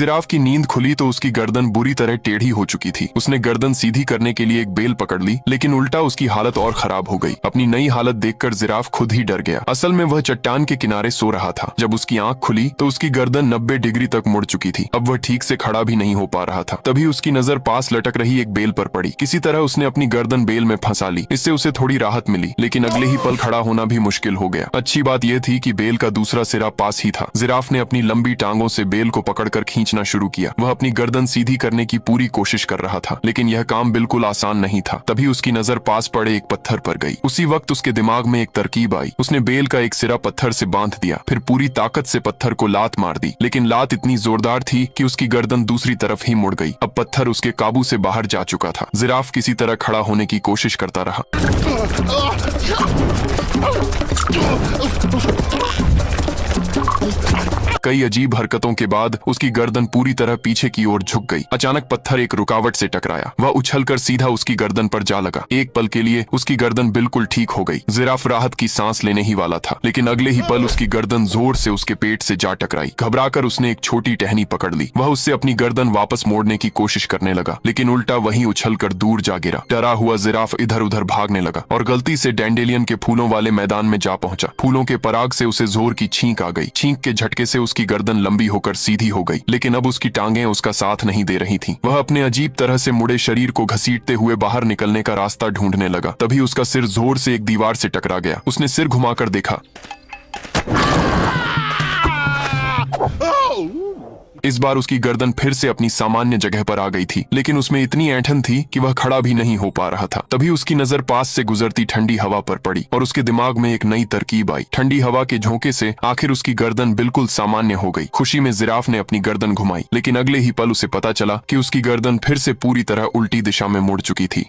Giraffe की नींद खुली तो उसकी गर्दन बुरी तरह टेढ़ी हो चुकी थी। उसने गर्दन सीधी करने के लिए एक बेल पकड़ ली, लेकिन उल्टा उसकी हालत और खराब हो गई। अपनी नई हालत देखकर जिराफ खुद ही डर गया। असल में वह चट्टान के किनारे सो रहा था। जब उसकी आंख खुली तो उसकी गर्दन 90 डिग्री तक मुड़ चुकी थी। अब वह ठीक से खड़ा भी नहीं हो पा रहा था। तभी उसकी नजर पास लटक रही एक बेल पर पड़ी। किसी तरह उसने अपनी गर्दन बेल में फंसा ली। इससे उसे थोड़ी राहत मिली, लेकिन अगले ही पल खड़ा होना भी मुश्किल हो गया। अच्छी बात यह थी कि बेल का दूसरा सिरा पास ही था। जिराफ ने अपनी लंबी टांगों से बेल को पकड़कर खींचना शुरू किया। वह अपनी गर्दन सीधी करने की पूरी कोशिश कर रहा था, लेकिन यह काम बिल्कुल आसान नहीं था। तभी उसकी नजर पास पड़े एक पत्थर पर गई। उसी वक्त उसके दिमाग में एक तरकीब आई। उसने बेल का एक सिरा पत्थर से बांध दिया, फिर पूरी ताकत से पत्थर को लात मार दी, लेकिन लात इतनी जोरदार थी कि उसकी गर्दन दूसरी तरफ ही मुड़ गई। अब पत्थर उसके काबू से बाहर जा चुका था। जिराफ किसी तरह खड़ा होने की कोशिश करता रहा। कई अजीब हरकतों के बाद उसकी गर्दन पूरी तरह पीछे की ओर झुक गई। अचानक पत्थर एक रुकावट से टकराया। वह उछलकर सीधा उसकी गर्दन पर जा लगा। एक पल के लिए उसकी गर्दन बिल्कुल ठीक हो गई। जिराफ राहत की सांस लेने ही वाला था, लेकिन अगले ही पल उसकी गर्दन जोर से उसके पेट से जा टकराई। घबराकर उसने एक छोटी टहनी पकड़ ली। वह उससे अपनी गर्दन वापस मोड़ने की कोशिश करने लगा, लेकिन उल्टा वहीं उछलकर दूर जा गिरा। डरा हुआ जिराफ इधर उधर भागने लगा और गलती से डैंडेलियन के फूलों वाले मैदान में जा पहुंचा। फूलों के पराग से उसे जोर की छींक आ गई। छींक के झटके से उसकी गर्दन लंबी होकर सीधी हो गई, लेकिन अब उसकी टांगें उसका साथ नहीं दे रही थीं। वह अपने अजीब तरह से मुड़े शरीर को घसीटते हुए बाहर निकलने का रास्ता ढूंढने लगा। तभी उसका सिर जोर से एक दीवार से टकरा गया। उसने सिर घुमाकर देखा। इस बार उसकी गर्दन फिर से अपनी सामान्य जगह पर आ गई थी, लेकिन उसमें इतनी ऐंठन थी कि वह खड़ा भी नहीं हो पा रहा था। तभी उसकी नजर पास से गुजरती ठंडी हवा पर पड़ी और उसके दिमाग में एक नई तरकीब आई। ठंडी हवा के झोंके से आखिर उसकी गर्दन बिल्कुल सामान्य हो गई। खुशी में जिराफ ने अपनी गर्दन घुमाई, लेकिन अगले ही पल उसे पता चला कि उसकी गर्दन फिर से पूरी तरह उल्टी दिशा में मुड़ चुकी थी।